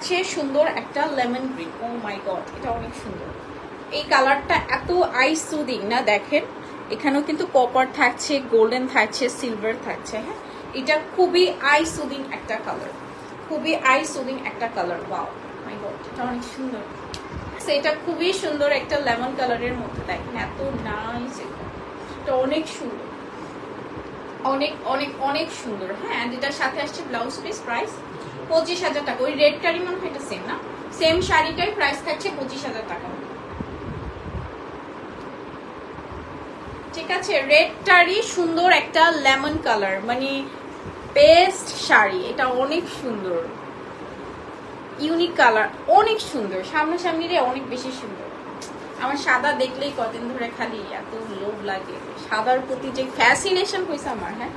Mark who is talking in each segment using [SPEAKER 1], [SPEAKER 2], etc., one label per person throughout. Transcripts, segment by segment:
[SPEAKER 1] থাকছে সুন্দর একটা লেমন গ্রিন। ও মাই গড, এটা অনেক সুন্দর। এই কালারটা এত আই সুদিং না, দেখেন এখানেও কিন্তু কপার থাকছে, গোল্ডেন থাকছে, সিলভার থাকছে। হ্যাঁ, এটা খুবই আই সুদিং একটা কালার, খুবই আই সুদিং একটা কালার। ওয়াও মাই গড, এটা অনেক সুন্দর। এটা খুবই সুন্দর একটা লেমন কালারের মধ্যে, দেখেন এত নাইস, এটা অনেক সুন্দর, অনেক অনেক অনেক সুন্দর। হ্যাঁ, এটার সাথে আসছে ব্লাউজ পিস, প্রাইস 25,000 টাকা। ওই রেডটারই মনে হয় এটা সেম না, সেম শাড়িটাই প্রাইস থাকছে 25,000 টাকা। ঠিক আছে, রেডটারই সুন্দর একটা লেমন কালার, মানে বেস্ট শাড়ি। এটা অনেক সুন্দর, ইউনিক কালার, অনেক সুন্দর, সামনাসামনি রে অনেক বেশি সুন্দর। আমার সাদা দেখলেই কদিন ধরে খালি এত লোভ লাগে, সাদার প্রতি যে ফ্যাসিনেশন হয়েছে আমার। হ্যাঁ,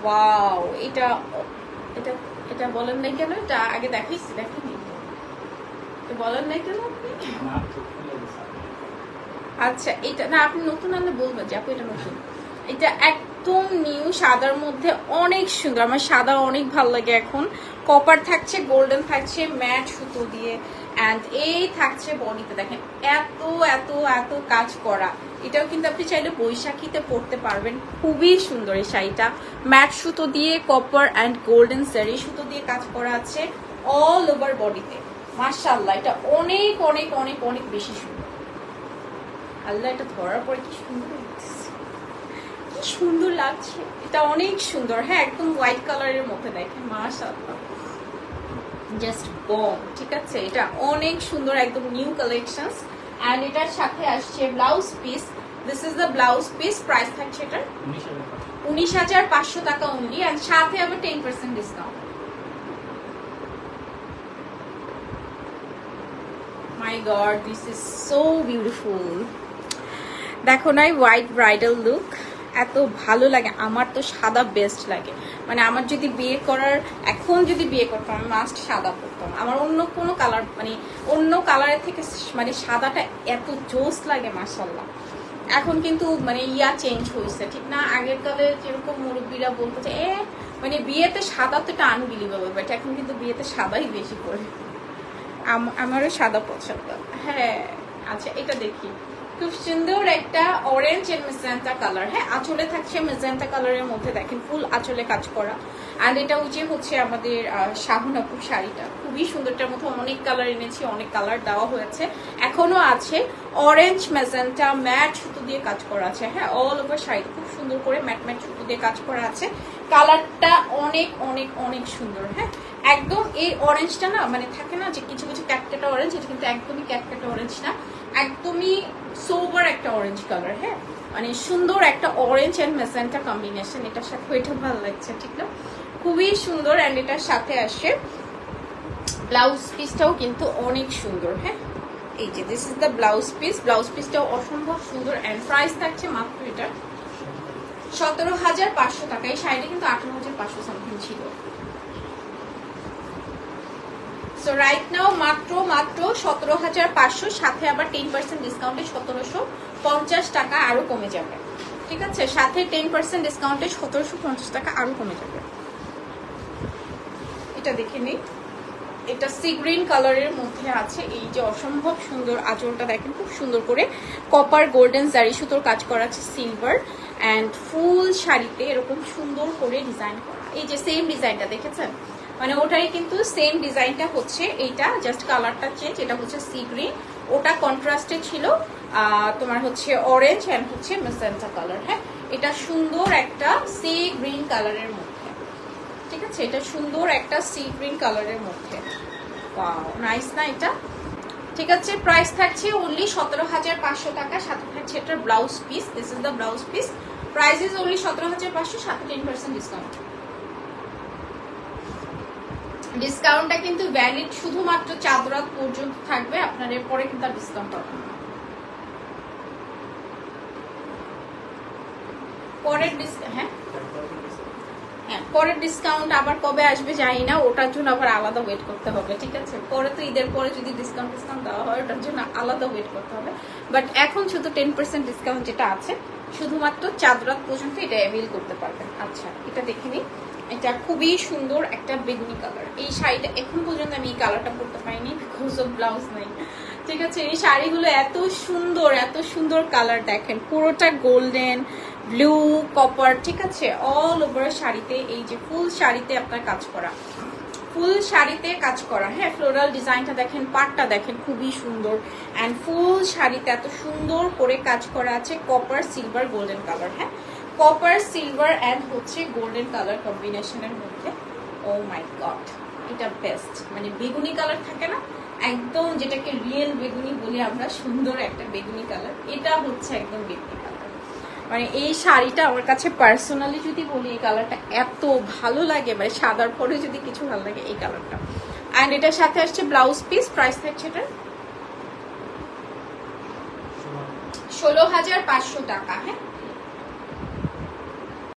[SPEAKER 1] ওয়াও, এটা এটা এটা বলেন নাই কেন? এটা আগে দেখাইছি, দেখেনি বলেন নাই কেন আপনি? আচ্ছা, এটা না আপনি নতুন আনলে বলবেন যে আপু এটা নতুন। এটা একদম নিউ, সাদার মধ্যে অনেক সুন্দর। আমার সাদা অনেক ভালো লাগে এখন। কপার থাকছে, গোল্ডেন থাকছে, ম্যাট সুতো দিয়ে, অ্যান্ড এই থাকছে বডিতে, দেখেন এত এত এত কাজ করা। এটাও কিন্তু আপনি চাইলে বৈশাখীতে পরতে পারবেন, খুবই সুন্দর এই শাড়িটা। ম্যাট সুতো দিয়ে, কপার অ্যান্ড গোল্ডেন জারি সুতো দিয়ে কাজ করা আছে অল ওভার বডিতে। মাশাআল্লাহ, এটা অনেক অনেক অনেক অনেক বেশি সুন্দর। আল্লাহ, এটা ধরার পরে কি সুন্দর লাগছে, কি সুন্দর লাগছে, এটা অনেক সুন্দর। হ্যাঁ, একদম হোয়াইট কালারের মধ্যে, দেখেন মাশাআল্লাহ, জাস্ট বম। ঠিক আছে, এটা অনেক সুন্দর, একদম নিউ কালেকশন। এন্ড এটার সাথে আসছে blouse piece. This is the blouse piece, price থাকছে এটা 19,500 টাকা অনলি, এন্ড সাথে আবার 10% discount. My god, this is so beautiful. দেখো নাই হোয়াইট ব্রাইডাল লুক, এত ভালো লাগে। আমার তো সাদা বেস্ট লাগে, মানে আমার যদি বিয়ে করার, এখন যদি বিয়ে করতাম আমি মাস্ট সাদা পরতাম। আমার অন্য কোনো কালার, মানে অন্য কালারের থেকে মানে সাদাটা এত জোস লাগে মাশাআল্লাহ। এখন কিন্তু মানে চেঞ্জ হয়েছে, ঠিক না? আগের কালে যেরকম মুরব্বীরা বলতো যে মানে বিয়েতে সাদা তো এটা আনবিলিভেবল, বাট এখন কিন্তু বিয়েতে সাদাই বেশি করে। আমারও সাদা পছন্দ। হ্যাঁ, আচ্ছা, এটা দেখি, খুব সুন্দর একটা অরেঞ্জ এন্ড মেজেন্টা কালার। হ্যাঁ, আঁচলে থাকছে মেজেন্টা কালারের মধ্যে, দেখেন ফুল আঁচলে কাজ করা। আর এটা হচ্ছে আমাদের শাহুন আপুর শাড়িটা, খুবই সুন্দর। এটার মধ্যে অনেক কালার এনেছি, অনেক কালার দেওয়া হয়েছে, এখনো আছে। অরেঞ্জ মেজেন্টা ম্যাট সুতো দিয়ে কাজ করা আছে। হ্যাঁ, অল ওভার শাড়ি খুব সুন্দর করে ম্যাট ম্যাট সুতো দিয়ে কাজ করা আছে। কালারটা অনেক অনেক অনেক সুন্দর। হ্যাঁ, একদম এই অরেঞ্জটা না, মানে থাকে না যে কিছু কিছু ক্যাটকেটা অরেঞ্জ, এটা কিন্তু একদমই ক্যাটকেটা অরেঞ্জ না, একদমই সোবার একটা অরেঞ্জ কালার। হ্যাঁ, মানে সুন্দর একটা অরেঞ্জ এন্ড মেজেন্টা কম্বিনেশন। এটার সাথে এটা ভালো লাগছে, ঠিক না? খুবই সুন্দর। এন্ড এটার সাথে আসে ব্লাউজ পিসটাও কিন্তু অনেক সুন্দর। হ্যাঁ, এই যে this is the blouse piece. Blouse পিসটাও অসম্ভব সুন্দর। এন্ড প্রাইস থাকছে মাত্র এটা 17,500 টাকা। এই শাড়িটা কিন্তু 18,500 সামথিং ছিল। সো রাইট নাও মাত্র 17,500, সাথে আবার 10% ডিসকাউন্টে 1750 টাকা আরো কমে যাবে। ঠিক আছে, সাথে 10% ডিসকাউন্টে 1750 টাকা আরো কমে যাবে। এটা দেখে নিই, এটা সি গ্রিন কালারের মধ্যে আছে। এই যে অসম্ভব সুন্দর আঁচলটা দেখেন, খুব সুন্দর করে কপার গোল্ডেন জারি সুতোর কাজ করা আছে, সিলভার অ্যান্ড ফুল শাড়িতে এরকম সুন্দর করে ডিজাইন করা। এই যে সেম ডিজাইনটা দেখেছেন, মানে ওটাই কিন্তু সেম ডিজাইনটা হচ্ছে এইটা, জাস্ট কালারটা চেঞ্জ। এটা হচ্ছে সি গ্রিন, ওটা কন্ট্রাস্টে ছিল তোমার হচ্ছে অরেঞ্জ অ্যান্ড হচ্ছে মেজেন্টা কালার। হ্যাঁ, এটা সুন্দর একটা সি গ্রিন কালারের মধ্যে। ঠিক আছে, এটা সুন্দর একটা সি গ্রিন কালারের মধ্যে। ওয়াও, নাইস না এটা? ঠিক আছে, প্রাইস থাকছে অনলি 17,500 টাকা, সাথে থাকছে এটার blouse piece. This is the blouse piece, price is only 17,500, সাথে 10% ডিসকাউন্ট। ডিসকাউন্টটা কিন্তু ভ্যালিড শুধুমাত্র চাঁদ রাত পর্যন্ত থাকবে, আপনার এরপরে কিন্তু আর ডিসকাউন্ট পাবেন না। পরের ডিসকাউন্ট আবার কবে আসবে জানি না, ওটার জন্য আবার আলাদা ওয়েট করতে হবে। ঠিক আছে, পরে তো ঈদের পরে যদি ডিসকাউন্ট দেওয়া হয় ওটার জন্য আলাদা ওয়েট করতে হবে। বাট এখন শুধু 10% ডিসকাউন্ট যেটা আছে শুধুমাত্র চাঁদ রাত পর্যন্ত এটা অ্যাভেল করতে পারবেন। আচ্ছা, এটা দেখে নিই, এটা খুবই সুন্দর একটা বেগুনি কালার। এই শাড়িটা এখন পর্যন্ত আমি এই কালারটা পরতে পারিনি, বিকজ অফ ব্লাউজ নাই। ঠিক আছে, এই শাড়িগুলো এত সুন্দর কালার দেখেন, পুরোটা গোল্ডেন, ব্লু, কপার, ঠিক আছে, অল ওভার শাড়িতে এই যে ফুল শাড়িতে আপনার কাজ করা, ফুল শাড়িতে কাজ করা। হ্যাঁ, ফ্লোরাল ডিজাইনটা দেখেন, পাটটা দেখেন খুবই সুন্দর, অ্যান্ড ফুল শাড়িতে এত সুন্দর করে কাজ করা আছে কপার, সিলভার, গোল্ডেন কালার। হ্যাঁ, কপার, সিলভার অ্যান্ড হচ্ছে গোল্ডেন কালার কম্বিনেশনের মধ্যে। ও মাই গড, এটা বেস্ট। মানে বেগুনি কালার থাকে না একদম, যেটাকে রিয়েল বেগুনি বলি আমরা, সুন্দর একটা বেগুনি কালার, এটা হচ্ছে একদম বেগুনি কালার। মানে এই শাড়িটা আমার কাছে পার্সোনালি যদি বলি, এই কালারটা এত ভালো লাগে, মানে সাদার পরে যদি কিছু ভালো লাগে এই কালারটা। অ্যান্ড এটার সাথে আসছে ব্লাউজ পিস, প্রাইস থাকছে এটা 16,500 টাকা। হ্যাঁ,